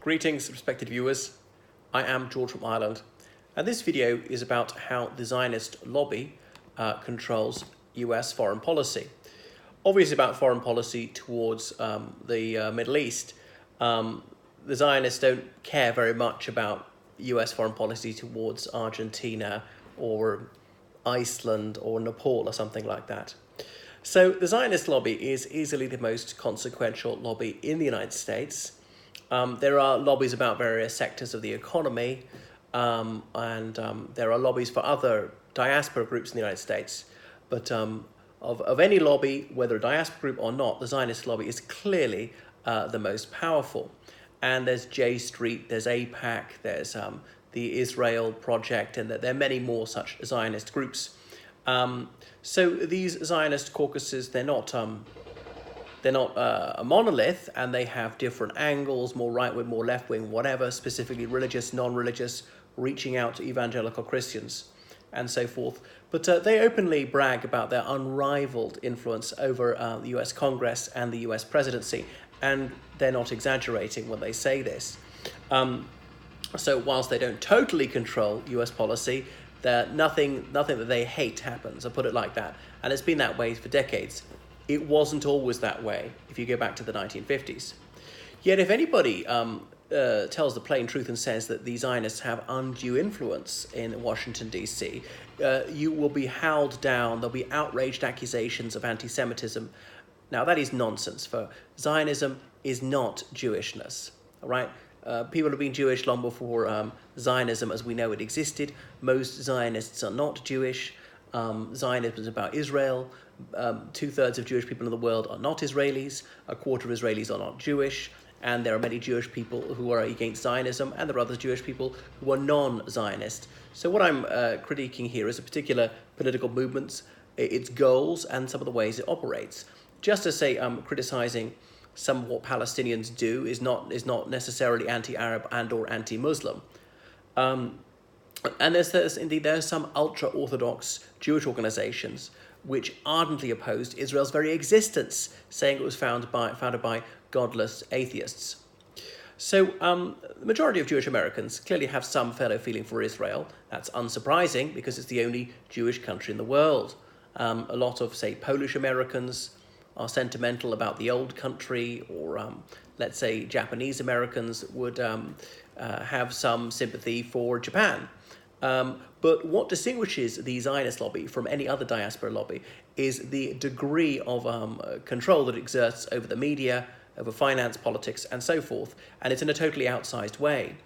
Greetings, respected viewers. I am George from Ireland, and this video is about how the Zionist lobby controls US foreign policy. Obviously about foreign policy towards the Middle East. The Zionists don't care very much about US foreign policy towards Argentina or Iceland or Nepal or something like that. So the Zionist lobby is easily the most consequential lobby in the United States. There are lobbies about various sectors of the economy, and there are lobbies for other diaspora groups in the United States. But of any lobby, whether a diaspora group or not, the Zionist lobby is clearly the most powerful. And there's J Street, there's AIPAC, there's the Israel Project, and there are many more such Zionist groups. So these Zionist caucuses, they're not a monolith, and they have different angles, more right-wing, more left-wing, whatever, specifically religious, non-religious, reaching out to evangelical Christians, and so forth. But they openly brag about their unrivaled influence over the US Congress and the US presidency, and they're not exaggerating when they say this. So whilst they don't totally control US policy, nothing that they hate happens, I'll put it like that. And it's been that way for decades. It wasn't always that way if you go back to the 1950s. Yet if anybody tells the plain truth and says that the Zionists have undue influence in Washington, D.C., you will be howled down. There'll be outraged accusations of anti-Semitism. Now, that is nonsense, for Zionism is not Jewishness, all right? People have been Jewish long before Zionism as we know it existed. Most Zionists are not Jewish. Zionism is about Israel. 2/3 of Jewish people in the world are not Israelis. 1/4 of Israelis are not Jewish. And there are many Jewish people who are against Zionism, and there are other Jewish people who are non-Zionist. So what I'm critiquing here is a particular political movement, its goals, and some of the ways it operates. Just as, say, criticizing some of what Palestinians do is not necessarily anti-Arab and or anti-Muslim. And there are some ultra-Orthodox Jewish organizations which ardently opposed Israel's very existence, saying it was founded by godless atheists. So the majority of Jewish Americans clearly have some fellow feeling for Israel. That's unsurprising because it's the only Jewish country in the world. A lot of, say, Polish Americans are sentimental about the old country, or let's say Japanese Americans would have some sympathy for Japan. But what distinguishes the Zionist lobby from any other diaspora lobby is the degree of control that it exerts over the media, over finance, politics, and so forth, and it's in a totally outsized way.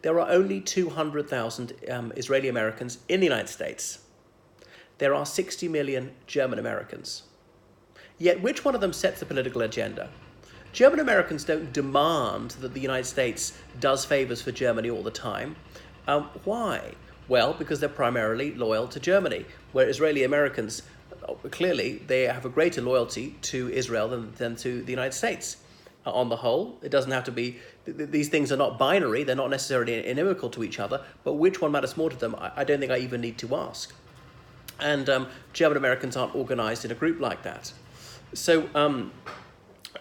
There are only 200,000 Israeli Americans in the United States. There are 60 million German Americans. Yet which one of them sets the political agenda? German Americans don't demand that the United States does favors for Germany all the time. Why? Well, because they're primarily loyal to Germany, where Israeli Americans, clearly, they have a greater loyalty to Israel than to the United States. On the whole, it doesn't have to be, these things are not binary, they're not necessarily inimical to each other, but which one matters more to them, I don't think I even need to ask. And German Americans aren't organized in a group like that. So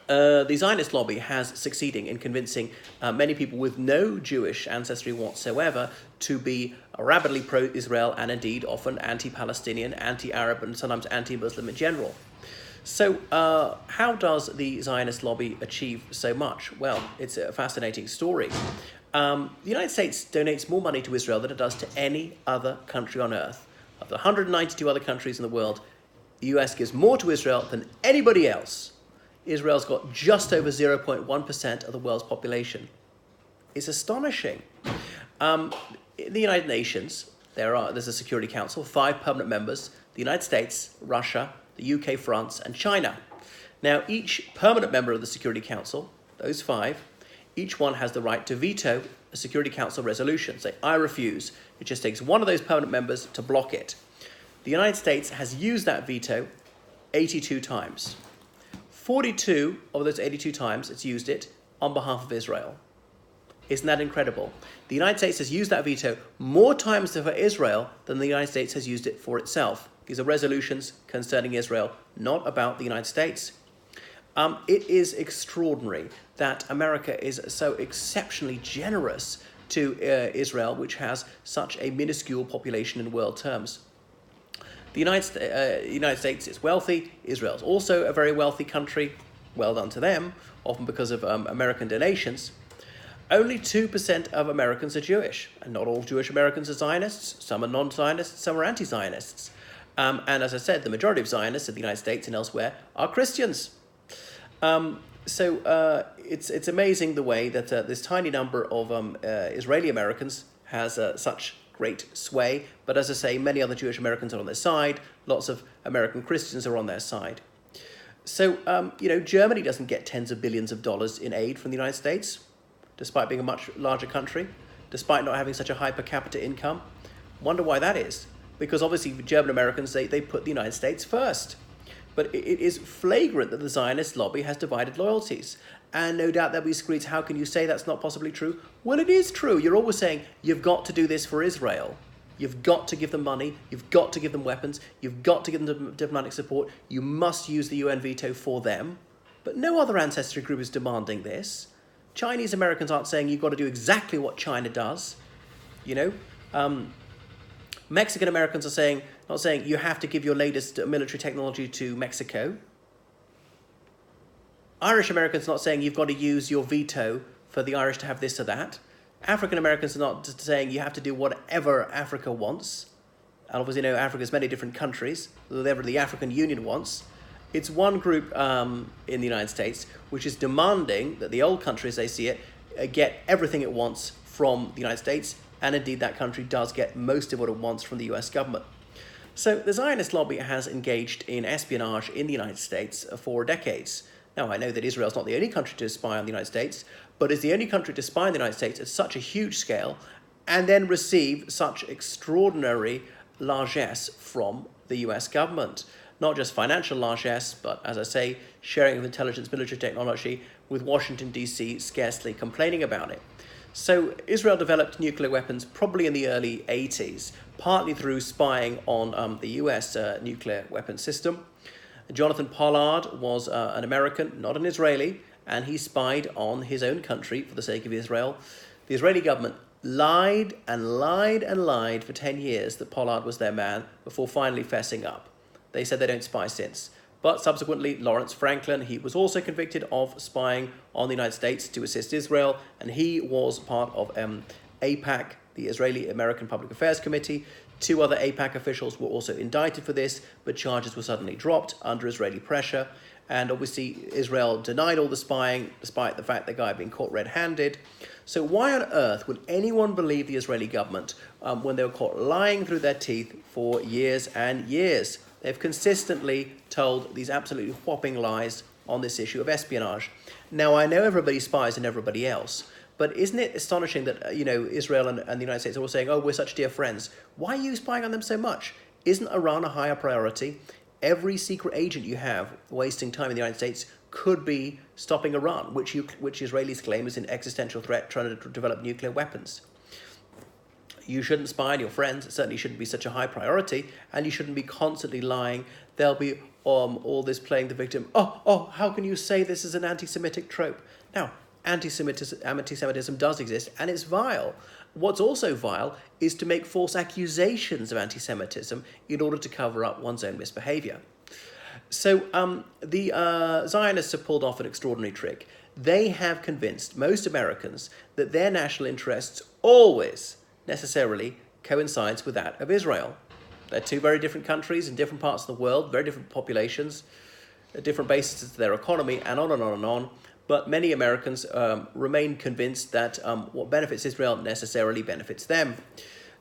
the Zionist lobby has succeeding in convincing many people with no Jewish ancestry whatsoever to be rabidly pro-Israel and indeed often anti-Palestinian, anti-Arab, and sometimes anti-Muslim in general. So how does the Zionist lobby achieve so much? Well, it's a fascinating story. The United States donates more money to Israel than it does to any other country on earth. Of the 192 other countries in the world, the US gives more to Israel than anybody else. Israel's got just over 0.1% of the world's population. It's astonishing. In the United Nations, there's a Security Council, 5 permanent members: the United States, Russia, the UK, France, and China. Now, each permanent member of the Security Council, those 5, each one has the right to veto a Security Council resolution. Say, I refuse. It just takes one of those permanent members to block it. The United States has used that veto 82 times. 42 of those 82 times it's used it on behalf of Israel. Isn't that incredible? The United States has used that veto more times for Israel than the United States has used it for itself. These are resolutions concerning Israel, not about the United States. It is extraordinary that America is so exceptionally generous to Israel, which has such a minuscule population in world terms. The United States is wealthy. Israel is also a very wealthy country. Well done to them, often because of American donations. Only 2% of Americans are Jewish, and not all Jewish Americans are Zionists. Some are non-Zionists, some are anti-Zionists. And as I said, the majority of Zionists in the United States and elsewhere are Christians. It's amazing the way that this tiny number of Israeli Americans has such great sway. But as I say, many other Jewish Americans are on their side. Lots of American Christians are on their side. So, Germany doesn't get tens of billions of dollars in aid from the United States, despite being a much larger country, despite not having such a high per capita income. Wonder why that is. Because obviously German Americans, they put the United States first. But it is flagrant that the Zionist lobby has divided loyalties. And no doubt there'll be screeds, how can you say that's not possibly true? Well, it is true. You're always saying, you've got to do this for Israel. You've got to give them money. You've got to give them weapons. You've got to give them diplomatic support. You must use the UN veto for them. But no other ancestry group is demanding this. Chinese Americans aren't saying you've got to do exactly what China does. Mexican Americans are not saying you have to give your latest military technology to Mexico. Irish Americans are not saying you've got to use your veto for the Irish to have this or that. African Americans are not just saying you have to do whatever Africa wants. And obviously, Africa's many different countries, whatever the African Union wants. It's one group in the United States which is demanding that the old country, as they see it, get everything it wants from the United States, and indeed that country does get most of what it wants from the US government. So the Zionist lobby has engaged in espionage in the United States for decades. Now, I know that Israel is not the only country to spy on the United States, but is the only country to spy on the United States at such a huge scale and then receive such extraordinary largesse from the US government. Not just financial largesse, but, as I say, sharing of intelligence, military technology, with Washington, D.C. scarcely complaining about it. So Israel developed nuclear weapons probably in the early 80s, partly through spying on the US nuclear weapons system. Jonathan Pollard was an American, not an Israeli, and he spied on his own country for the sake of Israel. The Israeli government lied and lied and lied for 10 years that Pollard was their man before finally fessing up. They said they don't spy since. But subsequently, Lawrence Franklin, he was also convicted of spying on the United States to assist Israel, and he was part of AIPAC, the Israeli-American Public Affairs Committee. 2 other AIPAC officials were also indicted for this, but charges were suddenly dropped under Israeli pressure. And obviously, Israel denied all the spying, despite the fact the guy had been caught red-handed. So why on earth would anyone believe the Israeli government when they were caught lying through their teeth for years and years? They've consistently told these absolutely whopping lies on this issue of espionage. Now, I know everybody spies on everybody else, but isn't it astonishing that, Israel and the United States are all saying, oh, we're such dear friends. Why are you spying on them so much? Isn't Iran a higher priority? Every secret agent you have wasting time in the United States could be stopping Iran, which Israelis claim is an existential threat, trying to develop nuclear weapons. You shouldn't spy on your friends. It certainly shouldn't be such a high priority, and you shouldn't be constantly lying. There'll be all this playing the victim. Oh, how can you say this is an anti-Semitic trope? Now, anti-Semitism does exist, and it's vile. What's also vile is to make false accusations of anti-Semitism in order to cover up one's own misbehavior. So the Zionists have pulled off an extraordinary trick. They have convinced most Americans that their national interests always necessarily coincides with that of Israel. They're 2 very different countries in different parts of the world, very different populations, different bases to their economy, and on and on and on. But many Americans remain convinced that what benefits Israel necessarily benefits them.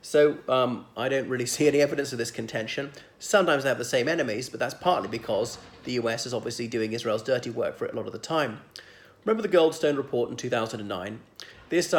So I don't really see any evidence of this contention. Sometimes they have the same enemies, but that's partly because the US is obviously doing Israel's dirty work for it a lot of the time. Remember the Goldstone report in 2009? This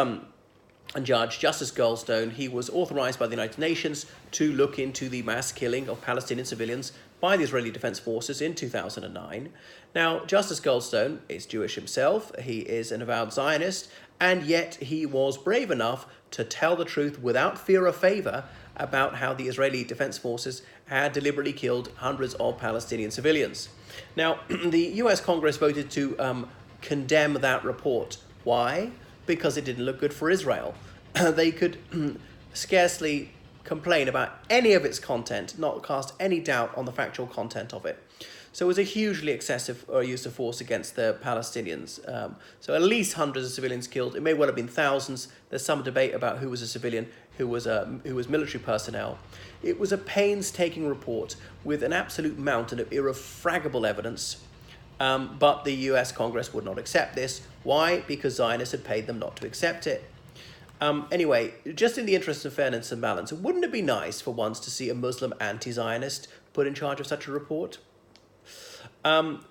Judge Justice Goldstone, he was authorized by the United Nations to look into the mass killing of Palestinian civilians by the Israeli Defense Forces in 2009. Now, Justice Goldstone is Jewish himself, he is an avowed Zionist, and yet he was brave enough to tell the truth without fear or favor about how the Israeli Defense Forces had deliberately killed hundreds of Palestinian civilians. Now, the US Congress voted to condemn that report. Why? Because it didn't look good for Israel. They could scarcely complain about any of its content, not cast any doubt on the factual content of it. So it was a hugely excessive use of force against the Palestinians. So at least hundreds of civilians killed. It may well have been thousands. There's some debate about who was a civilian, who was military personnel. It was a painstaking report with an absolute mountain of irrefragable evidence. But the US Congress would not accept this. Why? Because Zionists had paid them not to accept it. Anyway, just in the interest of fairness and balance, wouldn't it be nice for once to see a Muslim anti-Zionist put in charge of such a report?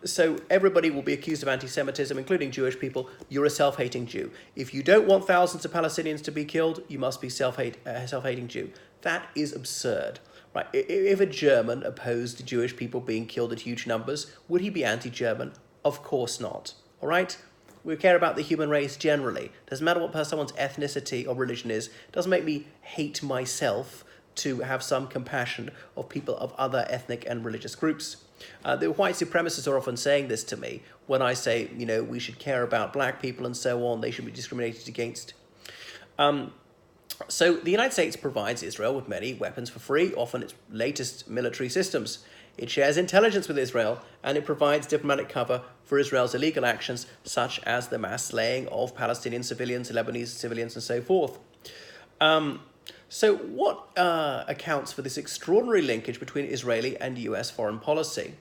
So everybody will be accused of anti-Semitism, including Jewish people. You're a self-hating Jew. If you don't want thousands of Palestinians to be killed, you must be self-hating Jew. That is absurd. Right? If a German opposed Jewish people being killed at huge numbers, would he be anti-German? Of course not. All right? We care about the human race generally. Doesn't matter what someone's ethnicity or religion is. Doesn't make me hate myself to have some compassion of people of other ethnic and religious groups. The white supremacists are often saying this to me when I say, we should care about black people and so on. They should be discriminated against. So the United States provides Israel with many weapons for free, often its latest military systems. It shares intelligence with Israel, and it provides diplomatic cover for Israel's illegal actions, such as the mass slaying of Palestinian civilians, Lebanese civilians, and so forth. So what accounts for this extraordinary linkage between Israeli and US foreign policy?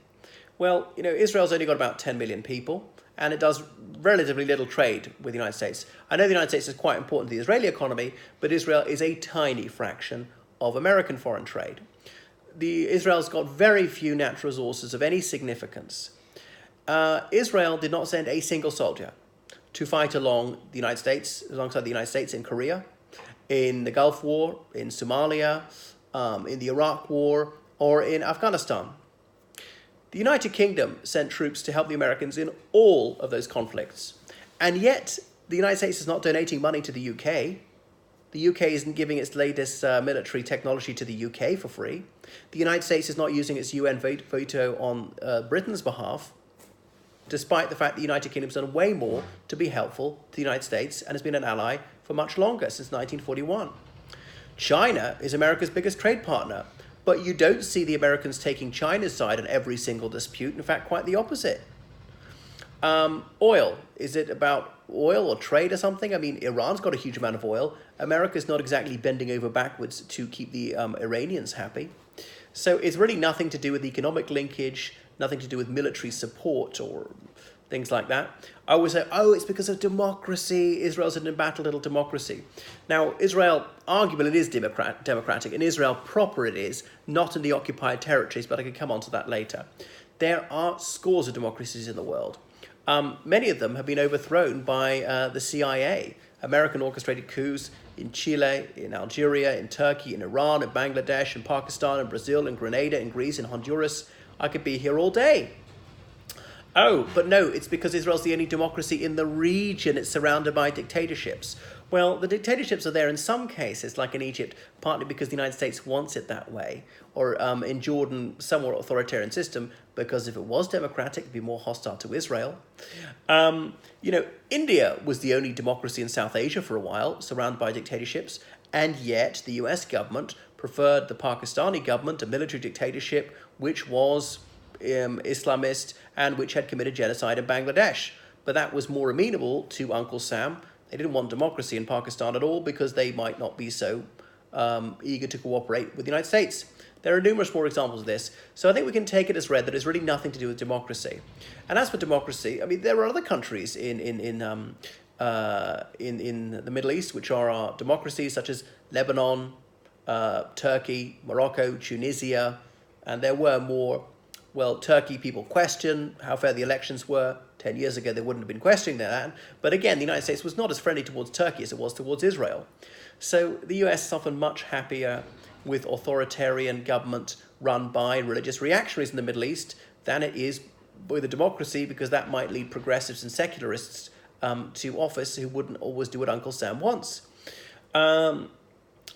Well, Israel's only got about 10 million people, and it does relatively little trade with the United States. I know the United States is quite important to the Israeli economy, but Israel is a tiny fraction of American foreign trade. Israel's got very few natural resources of any significance. Israel did not send a single soldier to fight alongside the United States in Korea, in the Gulf War, in Somalia, in the Iraq War, or in Afghanistan. The United Kingdom sent troops to help the Americans in all of those conflicts. And yet, the United States is not donating money to the UK. The UK isn't giving its latest military technology to the UK for free. The United States is not using its UN veto on Britain's behalf, despite the fact the United Kingdom's done way more to be helpful to the United States and has been an ally for much longer, since 1941. China is America's biggest trade partner, but you don't see the Americans taking China's side on every single dispute. In fact, quite the opposite. Oil. Is it about oil or trade or something? I mean, Iran's got a huge amount of oil. America's not exactly bending over backwards to keep the Iranians happy. So it's really nothing to do with economic linkage, nothing to do with military support or things like that. I always say, it's because of democracy. Israel's an embattled little democracy. Now, Israel, arguably, it is democratic. In Israel proper it is, not in the occupied territories, but I can come on to that later. There are scores of democracies in the world. Many of them have been overthrown by the CIA. American orchestrated coups in Chile, in Algeria, in Turkey, in Iran, in Bangladesh, in Pakistan, in Brazil, in Grenada, in Greece, in Honduras. I could be here all day. Oh, but no, it's because Israel's the only democracy in the region. It's surrounded by dictatorships. Well, the dictatorships are there in some cases, like in Egypt, partly because the United States wants it that way, or in Jordan, somewhat authoritarian system, because if it was democratic, it'd be more hostile to Israel. India was the only democracy in South Asia for a while, surrounded by dictatorships, and yet the US government preferred the Pakistani government, a military dictatorship, which was Islamist and which had committed genocide in Bangladesh. But that was more amenable to Uncle Sam. They didn't want democracy in Pakistan at all because they might not be so eager to cooperate with the United States. There are numerous more examples of this. So I think we can take it as read that it's really nothing to do with democracy. And as for democracy, I mean, there are other countries in the Middle East which are our democracies, such as Lebanon, Turkey, Morocco, Tunisia, and there were more. Well, Turkey people question how fair the elections were. 10 years ago, they wouldn't have been questioning that. But again, the United States was not as friendly towards Turkey as it was towards Israel. So the US is often much happier with authoritarian government run by religious reactionaries in the Middle East than it is with a democracy, because that might lead progressives and secularists to office who wouldn't always do what Uncle Sam wants.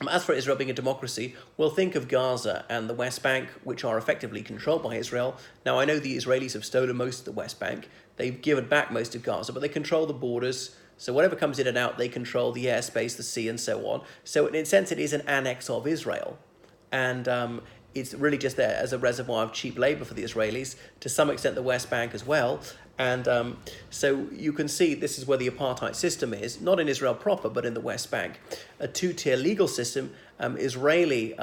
As for Israel being a democracy, well, think of Gaza and the West Bank, which are effectively controlled by Israel. Now, I know the Israelis have stolen most of the West Bank. They've given back most of Gaza, but they control the borders. So whatever comes in and out, they control the airspace, the sea, and so on. So in a sense, it is an annex of Israel. And it's really just there as a reservoir of cheap labor for the Israelis, to some extent the West Bank as well. And so you can see this is where the apartheid system is, not in Israel proper, but in the West Bank. A two-tier legal system, Israeli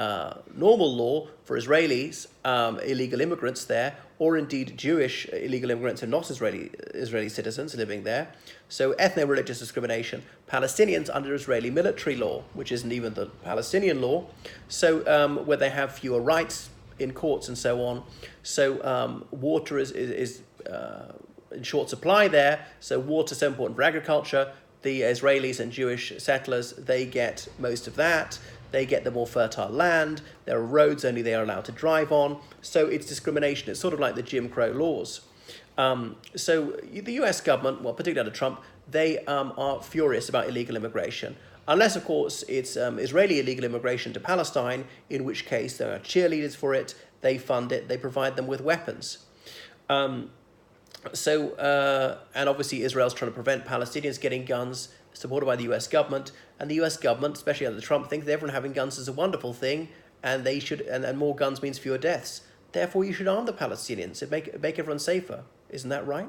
normal law for Israelis, illegal immigrants there, or indeed Jewish illegal immigrants who are not Israeli citizens living there. So ethno-religious discrimination. Palestinians under Israeli military law, which isn't even the Palestinian law. So where they have fewer rights in courts and so on. So water is in short supply there, so water is so important for agriculture. The Israelis and Jewish settlers, they get most of that. They get the more fertile land. There are roads only they are allowed to drive on. So it's discrimination. It's sort of like the Jim Crow laws. So the US government, well, particularly under Trump, they are furious about illegal immigration. Unless, of course, it's Israeli illegal immigration to Palestine, in which case there are cheerleaders for it. They fund it. They provide them with weapons. And obviously Israel's trying to prevent Palestinians getting guns, supported by the US government. And the US government, especially under Trump, thinks that everyone having guns is a wonderful thing, and they should, and more guns means fewer deaths. Therefore, you should arm the Palestinians and make everyone safer. Isn't that right?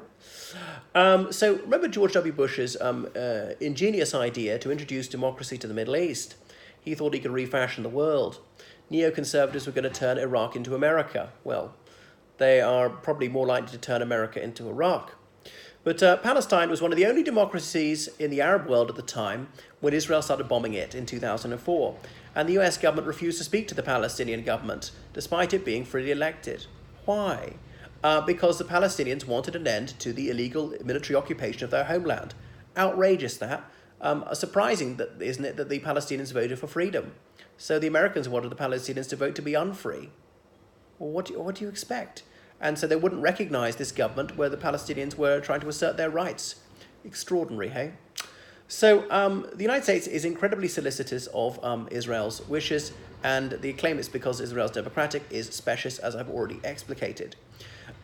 So remember George W. Bush's ingenious idea to introduce democracy to the Middle East. He thought he could refashion the world. Neoconservatives were going to turn Iraq into America. Well, they are probably more likely to turn America into Iraq. But Palestine was one of the only democracies in the Arab world at the time when Israel started bombing it in 2004. And the US government refused to speak to the Palestinian government, despite it being freely elected. Why? Because the Palestinians wanted an end to the illegal military occupation of their homeland. Outrageous, that. Surprising, that isn't it, that the Palestinians voted for freedom. So the Americans wanted the Palestinians to vote to be unfree. Well, what do you expect? And so they wouldn't recognize this government where the Palestinians were trying to assert their rights. Extraordinary, hey? So the United States is incredibly solicitous of Israel's wishes, and the claim it's because Israel's democratic is specious, as I've already explicated.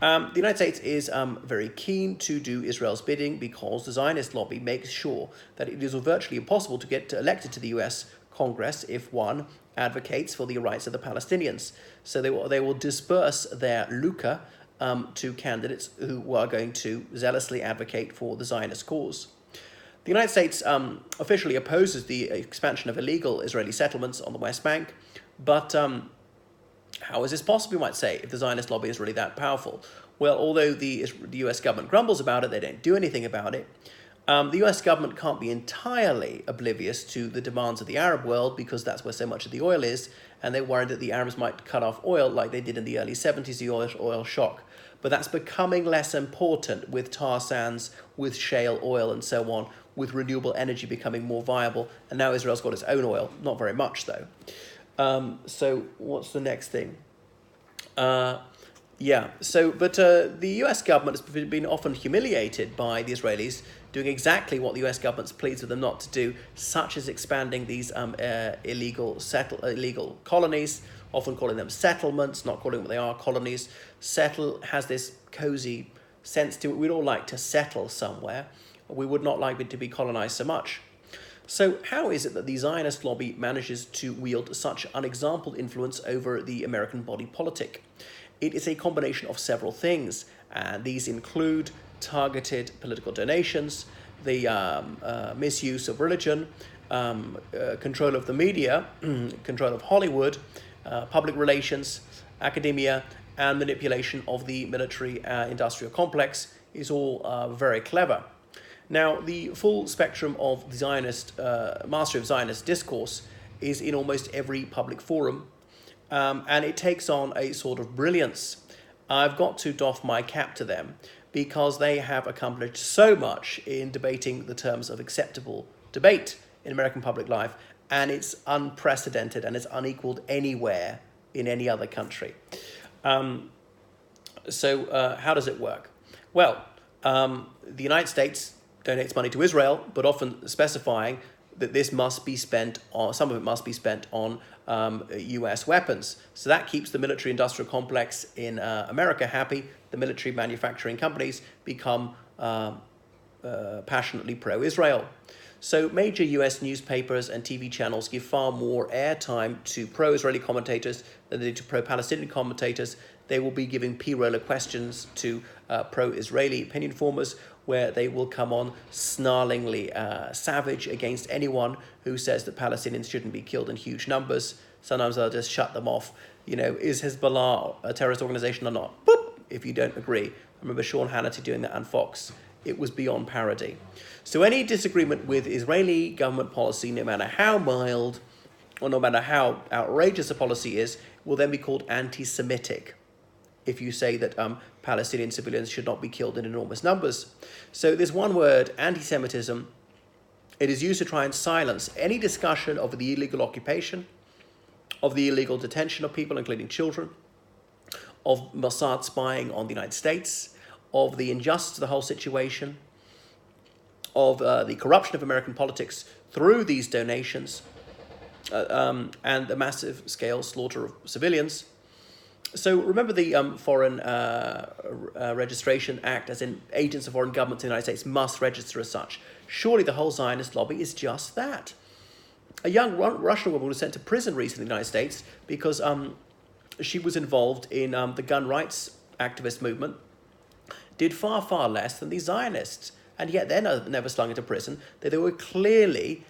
The United States is very keen to do Israel's bidding because the Zionist lobby makes sure that it is virtually impossible to get elected to the US Congress if one advocates for the rights of the Palestinians. So they will disperse their lucre to candidates who are going to zealously advocate for the Zionist cause. The United States officially opposes the expansion of illegal Israeli settlements on the West Bank, but how is this possible, you might say, if the Zionist lobby is really that powerful? Well, although the US government grumbles about it, they don't do anything about it. The US government can't be entirely oblivious to the demands of the Arab world because that's where so much of the oil is, and they're worried that the Arabs might cut off oil like they did in the early 70s, the oil shock. But that's becoming less important with tar sands, with shale oil and so on, with renewable energy becoming more viable, and now Israel's got its own oil, not very much though. So what's the next thing? The US government has been often humiliated by the Israelis doing exactly what the US government's pleads with them not to do, such as expanding these illegal colonies, often calling them settlements, not calling them what they are, colonies. Settle has this cozy sense to it. We'd all like to settle somewhere. We would not like it to be colonized so much. So how is it that the Zionist lobby manages to wield such unexampled influence over the American body politic? It is a combination of several things, and these include targeted political donations, the misuse of religion, control of the media, control of Hollywood, public relations, academia, and manipulation of the military-industrial complex is all very clever. Now, the full spectrum of the Zionist, mastery of Zionist discourse is in almost every public forum, and it takes on a sort of brilliance. I've got to doff my cap to them because they have accomplished so much in debating the terms of acceptable debate in American public life, and it's unprecedented and it's unequaled anywhere in any other country. So how does it work? Well, the United States donates money to Israel, but often specifying that this must be spent on, some of it must be spent on US weapons. So that keeps the military-industrial complex in America happy. The military manufacturing companies become passionately pro-Israel. So major US newspapers and TV channels give far more airtime to pro-Israeli commentators than they do to pro-Palestinian commentators. They will be giving P-roller questions to pro-Israeli opinion formers, where they will come on snarlingly savage against anyone who says that Palestinians shouldn't be killed in huge numbers. Sometimes they'll just shut them off. You know, is Hezbollah a terrorist organization or not? Boop, if you don't agree. I remember Sean Hannity doing that on Fox. It was beyond parody. So any disagreement with Israeli government policy, no matter how mild or no matter how outrageous a policy is, will then be called anti-Semitic if you say that Palestinian civilians should not be killed in enormous numbers. So there's one word, anti-Semitism. It is used to try and silence any discussion of the illegal occupation, of the illegal detention of people, including children, of Mossad spying on the United States, of the injustice of the whole situation, of the corruption of American politics through these donations, and the massive scale slaughter of civilians. So remember the Foreign Registration Act, as in agents of foreign governments in the United States must register as such. Surely the whole Zionist lobby is just that. A young Russian woman was sent to prison recently in the United States because she was involved in the gun rights activist movement, did far, far less than the Zionists. And yet they're never slung into prison. They were clearly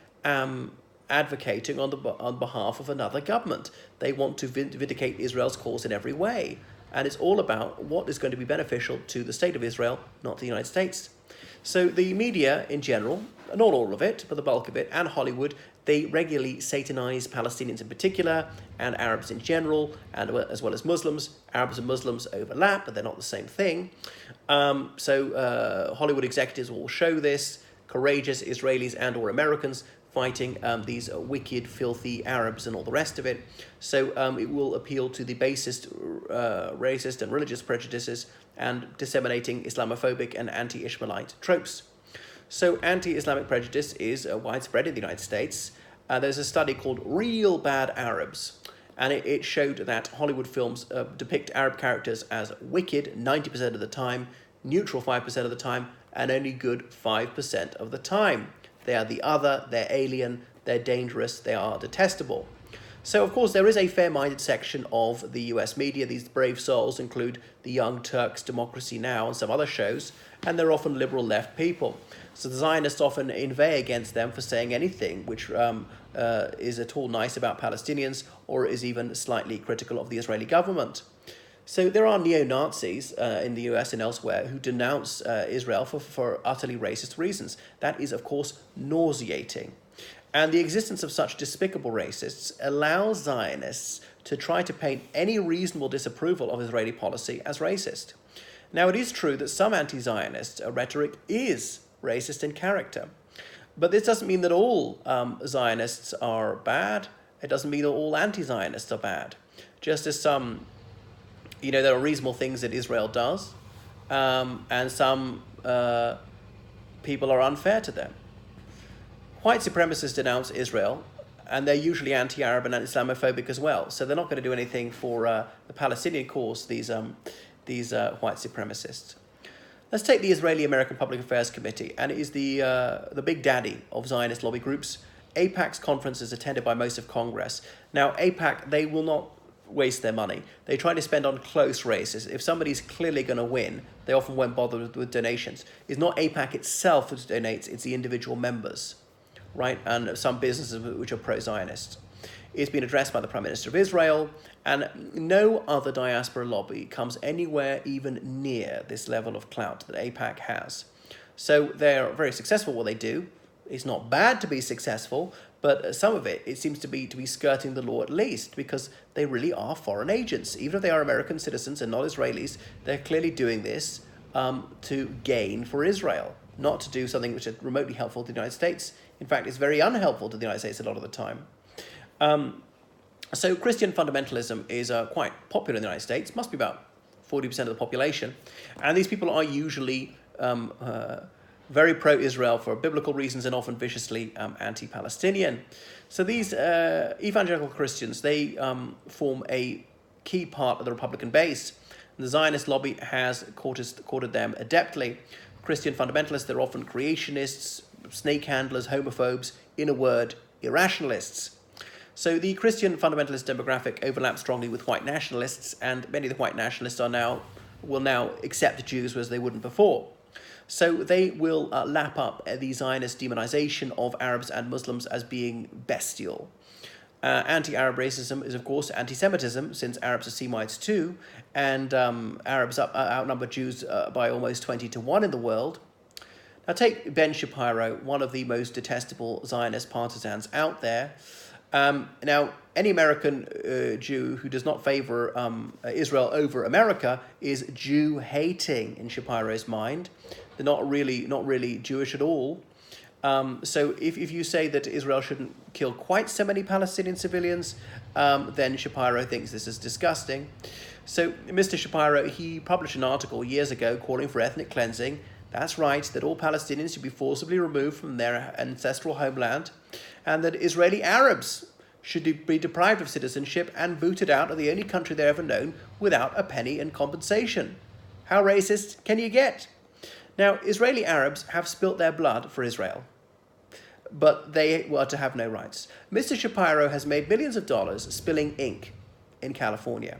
advocating on behalf of another government. They want to vindicate Israel's cause in every way. And it's all about what is going to be beneficial to the state of Israel, not the United States. So the media in general, not all of it, but the bulk of it, and Hollywood, they regularly satanize Palestinians in particular, and Arabs in general, and as well as Muslims. Arabs and Muslims overlap, but they're not the same thing. So Hollywood executives will show this, courageous Israelis and or Americans fighting these wicked, filthy Arabs and all the rest of it. So it will appeal to the basest racist and religious prejudices and disseminating Islamophobic and anti-Ishmaelite tropes. So anti-Islamic prejudice is widespread in the United States. There's a study called Real Bad Arabs, and it showed that Hollywood films depict Arab characters as wicked 90% of the time, neutral 5% of the time, and only good 5% of the time. They are the other, they're alien, they're dangerous, they are detestable. So, of course, there is a fair-minded section of the US media. These brave souls include the Young Turks, Democracy Now! And some other shows, and they're often liberal left people. So the Zionists often inveigh against them for saying anything which is at all nice about Palestinians or is even slightly critical of the Israeli government. So there are neo-Nazis in the US and elsewhere who denounce Israel for utterly racist reasons. That is, of course, nauseating. And the existence of such despicable racists allows Zionists to try to paint any reasonable disapproval of Israeli policy as racist. Now, it is true that some anti-Zionist rhetoric is racist in character, but this doesn't mean that all Zionists are bad. It doesn't mean that all anti-Zionists are bad. Just as some, there are reasonable things that Israel does, and some people are unfair to them. White supremacists denounce Israel, and they're usually anti-Arab and Islamophobic as well. So they're not going to do anything for the Palestinian cause, these white supremacists. Let's take the Israeli-American Public Affairs Committee, and it is the big daddy of Zionist lobby groups. AIPAC's conference is attended by most of Congress. Now, AIPAC, they will not waste their money. They try to spend on close races. If somebody's clearly going to win, they often won't bother with donations. It's not AIPAC itself that donates, it's the individual members, right? And some businesses which are pro-Zionist. It's been addressed by the Prime Minister of Israel, and no other diaspora lobby comes anywhere even near this level of clout that AIPAC has. So they're very successful at what they do. It's not bad to be successful, but some of it seems to be skirting the law at least, because they really are foreign agents. Even if they are American citizens and not Israelis, they're clearly doing this to gain for Israel. not to do something which is remotely helpful to the United States. In fact, it's very unhelpful to the United States a lot of the time. So Christian fundamentalism is quite popular in the United States, must be about 40% of the population. And these people are usually very pro-Israel for biblical reasons and often viciously anti-Palestinian. So these evangelical Christians, they form a key part of the Republican base. The Zionist lobby has courted them adeptly. Christian fundamentalists, they're often creationists, snake handlers, homophobes, in a word, irrationalists. So the Christian fundamentalist demographic overlaps strongly with white nationalists, and many of the white nationalists will now accept Jews whereas they wouldn't before. So they will lap up the Zionist demonization of Arabs and Muslims as being bestial. Anti-Arab racism is, of course, anti-Semitism, since Arabs are Semites too, and Arabs outnumber Jews by almost 20-1 in the world. Now take Ben Shapiro, one of the most detestable Zionist partisans out there. Now, any American Jew who does not favor Israel over America is Jew-hating in Shapiro's mind. They're not really Jewish at all. So if you say that Israel shouldn't kill quite so many Palestinian civilians, then Shapiro thinks this is disgusting. So Mr. Shapiro, he published an article years ago calling for ethnic cleansing. That's right, that all Palestinians should be forcibly removed from their ancestral homeland, and that Israeli Arabs should be deprived of citizenship and booted out of the only country they've ever known without a penny in compensation. How racist can you get? Now, Israeli Arabs have spilt their blood for Israel, but they were to have no rights. Mr. Shapiro has made millions of dollars spilling ink in California.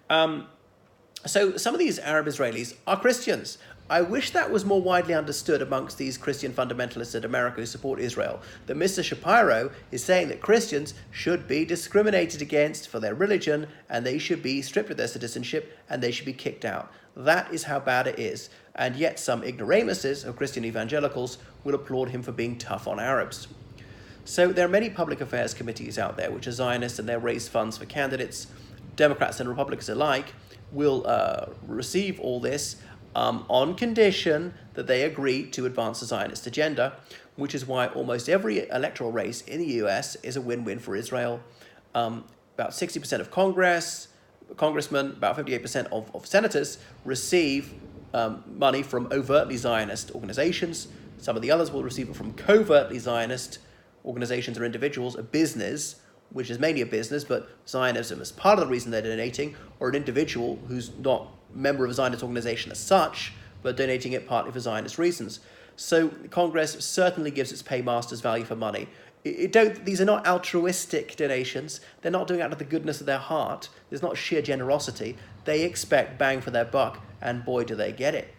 So some of these Arab Israelis are Christians. I wish that was more widely understood amongst these Christian fundamentalists in America who support Israel, that Mr. Shapiro is saying that Christians should be discriminated against for their religion, and they should be stripped of their citizenship, and they should be kicked out. That is how bad it is. And yet some ignoramuses of Christian evangelicals will applaud him for being tough on Arabs. So there are many public affairs committees out there which are Zionist, and they'll raise funds for candidates. Democrats and Republicans alike will receive all this on condition that they agree to advance the Zionist agenda, which is why almost every electoral race in the US is a win-win for Israel. About 60% of congressmen, about 58% of senators receive money from overtly Zionist organizations. Some of the others will receive it from covertly Zionist organizations or individuals, a business, which is mainly a business, but Zionism is part of the reason they're donating, or an individual who's not a member of a Zionist organization as such, but donating it partly for Zionist reasons. So Congress certainly gives its paymasters value for money. These are not altruistic donations. They're not doing it out of the goodness of their heart. There's not sheer generosity. They expect bang for their buck, and boy, do they get it.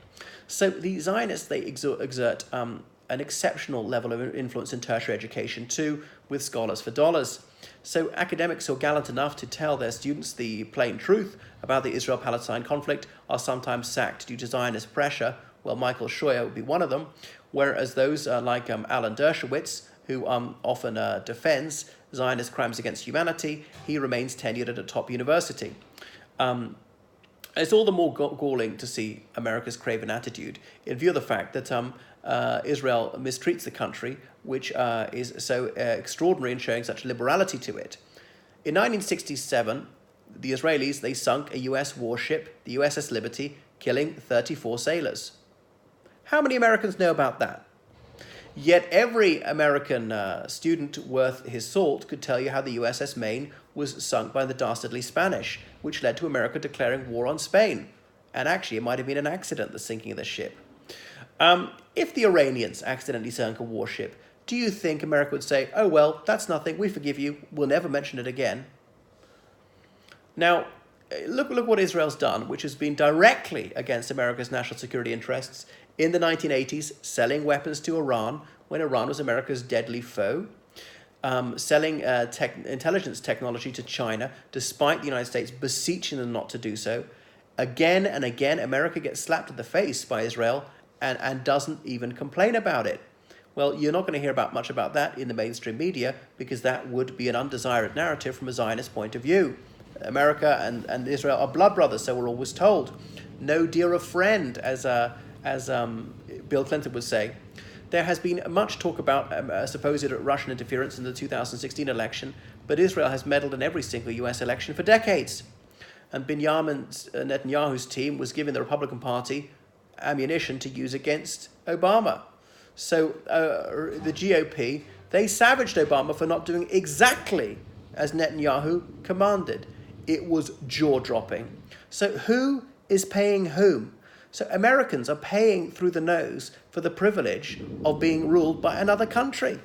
So the Zionists, they exert an exceptional level of influence in tertiary education too, with scholars for dollars. So academics who are gallant enough to tell their students the plain truth about the Israel-Palestine conflict are sometimes sacked due to Zionist pressure. Well, Michael Scheuer would be one of them, whereas those like Alan Dershowitz, who often defends Zionist crimes against humanity, he remains tenured at a top university. It's all the more galling to see America's craven attitude in view of the fact that Israel mistreats the country, which is so extraordinary in showing such liberality to it. In 1967, the Israelis, they sunk a US warship, the USS Liberty, killing 34 sailors. How many Americans know about that? Yet every American student worth his salt could tell you how the USS Maine was sunk by the dastardly Spanish, which led to America declaring war on Spain. And actually, it might have been an accident, the sinking of the ship. If the Iranians accidentally sunk a warship, do you think America would say, oh, well, that's nothing, we forgive you, we'll never mention it again? Now, look what Israel's done, which has been directly against America's national security interests in the 1980s, selling weapons to Iran when Iran was America's deadly foe, selling intelligence technology to China, despite the United States beseeching them not to do so. Again and again, America gets slapped in the face by Israel and doesn't even complain about it. Well, you're not going to hear much about that in the mainstream media, because that would be an undesired narrative from a Zionist point of view. America and Israel are blood brothers, so we're always told. No dearer friend, as Bill Clinton would say, there has been much talk about supposed Russian interference in the 2016 election, but Israel has meddled in every single US election for decades. And Benjamin Netanyahu's team was giving the Republican Party ammunition to use against Obama. So the GOP, they savaged Obama for not doing exactly as Netanyahu commanded. It was jaw-dropping. So who is paying whom? So Americans are paying through the nose for the privilege of being ruled by another country.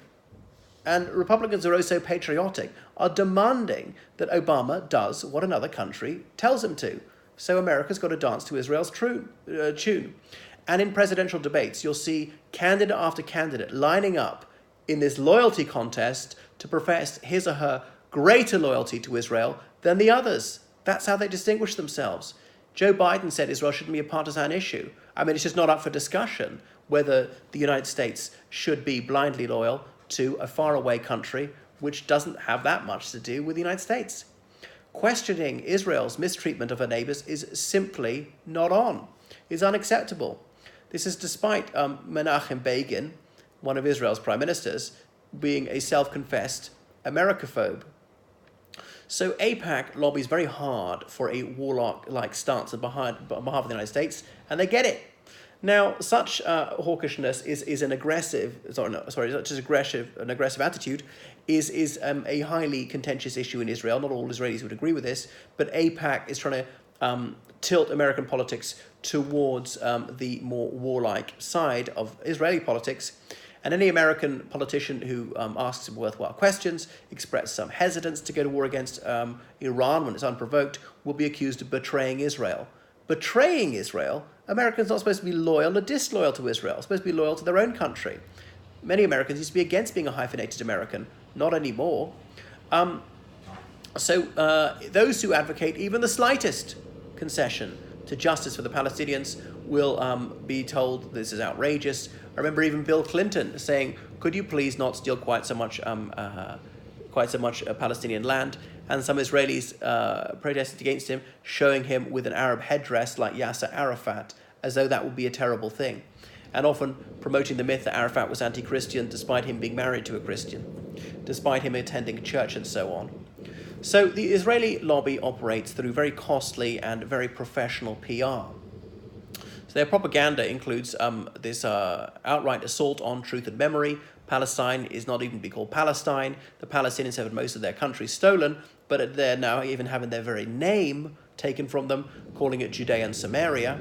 And Republicans are also patriotic, are demanding that Obama does what another country tells him to. So America's got to dance to Israel's tune. And in presidential debates, you'll see candidate after candidate lining up in this loyalty contest to profess his or her greater loyalty to Israel than the others. That's how they distinguish themselves. Joe Biden said Israel shouldn't be a partisan issue. I mean, it's just not up for discussion whether the United States should be blindly loyal to a faraway country which doesn't have that much to do with the United States. Questioning Israel's mistreatment of her neighbors is simply not on. It's unacceptable. This is despite Menachem Begin, one of Israel's prime ministers, being a self-confessed Americophobe. So AIPAC lobbies very hard for a warlock-like stance on behalf of the United States, and they get it. Now, such hawkishness is an aggressive attitude is a highly contentious issue in Israel. Not all Israelis would agree with this, but AIPAC is trying to tilt American politics towards the more warlike side of Israeli politics. And any American politician who asks worthwhile questions, expresses some hesitance to go to war against Iran when it's unprovoked, will be accused of betraying Israel. Betraying Israel? Americans are not supposed to be loyal or disloyal to Israel. They're supposed to be loyal to their own country. Many Americans used to be against being a hyphenated American. Not anymore. So those who advocate even the slightest concession to justice for the Palestinians will be told this is outrageous. I remember even Bill Clinton saying, "Could you please not steal quite so much Palestinian land?" And some Israelis protested against him, showing him with an Arab headdress like Yasser Arafat, as though that would be a terrible thing, and often promoting the myth that Arafat was anti-Christian despite him being married to a Christian, despite him attending church and so on. So the Israeli lobby operates through very costly and very professional PR. So their propaganda includes this outright assault on truth and memory. Palestine is not even to be called Palestine. The Palestinians have had most of their country stolen, but they're now even having their very name taken from them, calling it Judea and Samaria.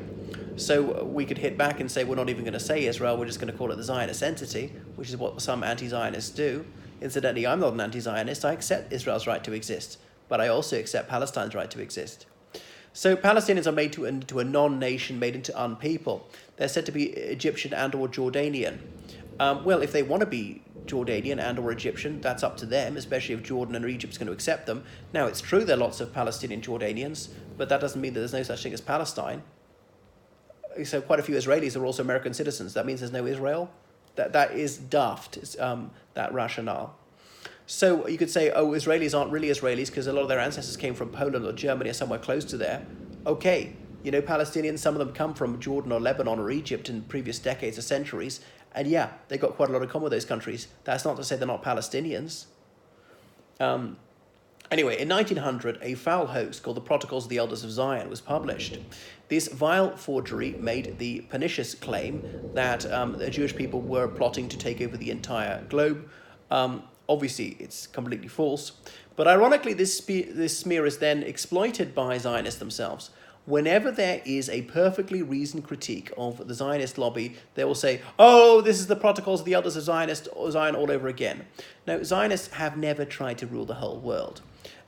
So we could hit back and say we're not even going to say Israel, we're just going to call it the Zionist entity, which is what some anti-Zionists do. Incidentally, I'm not an anti-Zionist. I accept Israel's right to exist, but I also accept Palestine's right to exist. So Palestinians are made into a non-nation, made into un-people. They're said to be Egyptian and or Jordanian. Well, if they want to be Jordanian and or Egyptian, that's up to them, especially if Jordan and Egypt's going to accept them. Now, it's true there are lots of Palestinian Jordanians, but that doesn't mean that there's no such thing as Palestine. So quite a few Israelis are also American citizens. That means there's no Israel. That is daft, that rationale. So you could say, oh, Israelis aren't really Israelis because a lot of their ancestors came from Poland or Germany or somewhere close to there. Okay, you know, Palestinians, some of them come from Jordan or Lebanon or Egypt in previous decades or centuries. And yeah, they got quite a lot in common with those countries. That's not to say they're not Palestinians. Anyway, in 1900, a foul hoax called the Protocols of the Elders of Zion was published. This vile forgery made the pernicious claim that the Jewish people were plotting to take over the entire globe. Obviously, it's completely false. But ironically, this smear is then exploited by Zionists themselves. Whenever there is a perfectly reasoned critique of the Zionist lobby, they will say, oh, this is the Protocols of the Elders of Zion all over again. Now, Zionists have never tried to rule the whole world.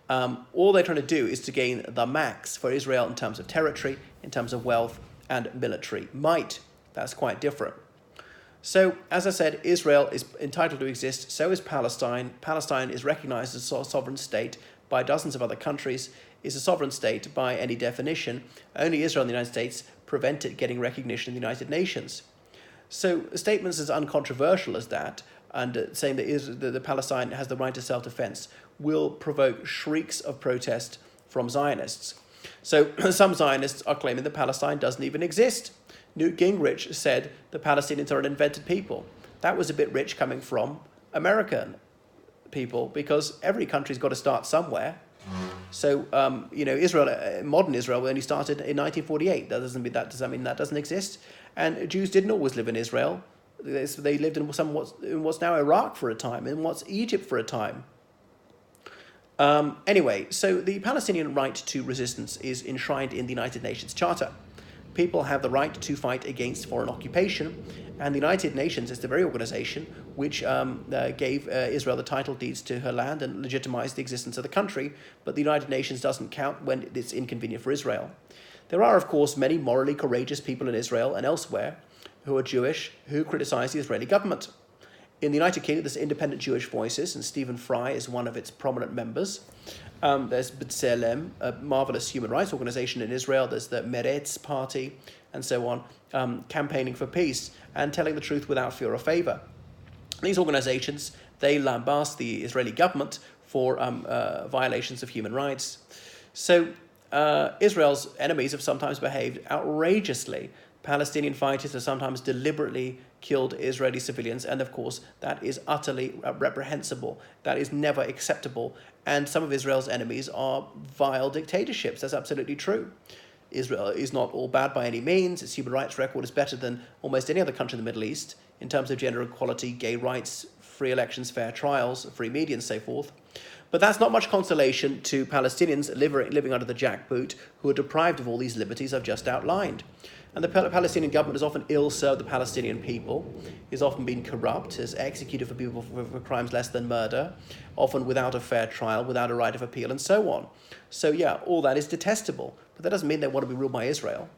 All they're trying to do is to gain the max for Israel in terms of territory, in terms of wealth, and military might. That's quite different. So, as I said, Israel is entitled to exist, so is Palestine. Palestine is recognized as a sovereign state by dozens of other countries, is a sovereign state by any definition. Only Israel and the United States prevent it getting recognition in the United Nations. So statements as uncontroversial as that, and saying that Palestine has the right to self-defense, will provoke shrieks of protest from Zionists. So some Zionists are claiming that Palestine doesn't even exist. Newt Gingrich said the Palestinians are an invented people. That was a bit rich coming from American people, because every country's got to start somewhere. So, Israel, modern Israel, only started in 1948. Does that mean that doesn't exist? And Jews didn't always live in Israel. They lived in what's now Iraq for a time, in what's Egypt for a time. Anyway, so the Palestinian right to resistance is enshrined in the United Nations Charter. People have the right to fight against foreign occupation, and the United Nations is the very organization which gave Israel the title deeds to her land and legitimized the existence of the country, but the United Nations doesn't count when it's inconvenient for Israel. There are, of course, many morally courageous people in Israel and elsewhere who are Jewish who criticize the Israeli government. In the United Kingdom, there's Independent Jewish Voices, and Stephen Fry is one of its prominent members. There's B'Tselem, a marvelous human rights organization in Israel. There's the Meretz Party, and so on, campaigning for peace and telling the truth without fear or favor. These organizations, they lambast the Israeli government for violations of human rights. So Israel's enemies have sometimes behaved outrageously. Palestinian fighters have sometimes deliberately killed Israeli civilians, and of course that is utterly reprehensible. That is never acceptable, and some of Israel's enemies are vile dictatorships. That's absolutely true. Israel is not all bad by any means. Its human rights record is better than almost any other country in the Middle East in terms of gender equality, gay rights, free elections, fair trials, free media, and so forth. But that's not much consolation to Palestinians living under the jackboot who are deprived of all these liberties I've just outlined. And the Palestinian government has often ill-served the Palestinian people, has often been corrupt, has executed for people for crimes less than murder, often without a fair trial, without a right of appeal, and so on. So yeah, all that is detestable, but that doesn't mean they want to be ruled by Israel.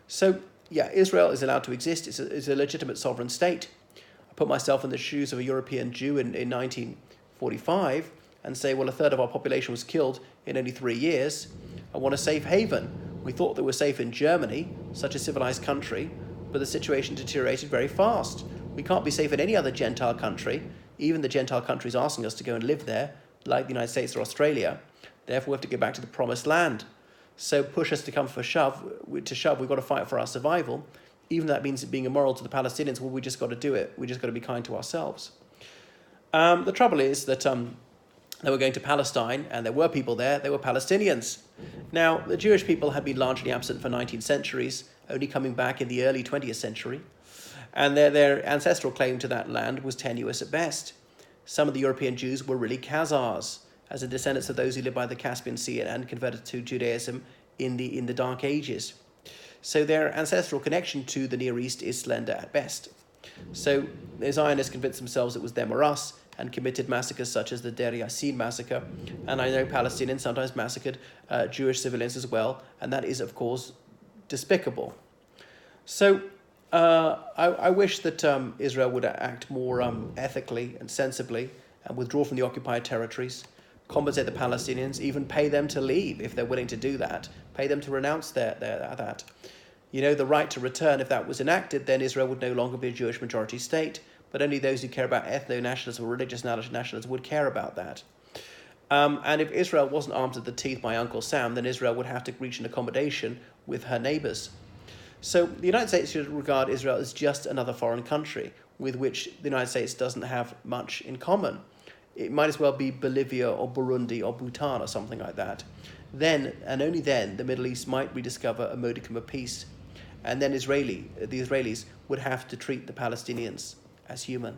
So yeah, Israel is allowed to exist. It's a legitimate sovereign state. I put myself in the shoes of a European Jew in 1945 and say, well, a third of our population was killed in only 3 years. I want a safe haven. We thought they were safe in Germany, such a civilized country, but the situation deteriorated very fast. We can't be safe in any other Gentile country, even the Gentile countries asking us to go and live there, like the United States or Australia. Therefore, we have to go back to the promised land. So push us to come for shove, we've got to fight for our survival. Even that means being immoral to the Palestinians, well, we just got to do it. We just got to be kind to ourselves. The trouble is that they were going to Palestine, and there were people there. They were Palestinians. Now, the Jewish people had been largely absent for 19 centuries, only coming back in the early 20th century, and their ancestral claim to that land was tenuous at best. Some of the European Jews were really Khazars, as the descendants of those who lived by the Caspian Sea and converted to Judaism in the Dark Ages. So their ancestral connection to the Near East is slender at best. So the Zionists convinced themselves it was them or us, and committed massacres such as the Deir Yassin massacre. And I know Palestinians sometimes massacred Jewish civilians as well, and that is, of course, despicable. So I wish that Israel would act more ethically and sensibly and withdraw from the occupied territories, compensate the Palestinians, even pay them to leave if they're willing to do that, pay them to renounce that. You know, the right to return, if that was enacted, then Israel would no longer be a Jewish majority state, but only those who care about ethno-nationalism or religious nationalism would care about that. And if Israel wasn't armed to the teeth by Uncle Sam, then Israel would have to reach an accommodation with her neighbours. So the United States should regard Israel as just another foreign country with which the United States doesn't have much in common. It might as well be Bolivia or Burundi or Bhutan or something like that. Then, and only then, the Middle East might rediscover a modicum of peace. And then the Israelis would have to treat the Palestinians as human.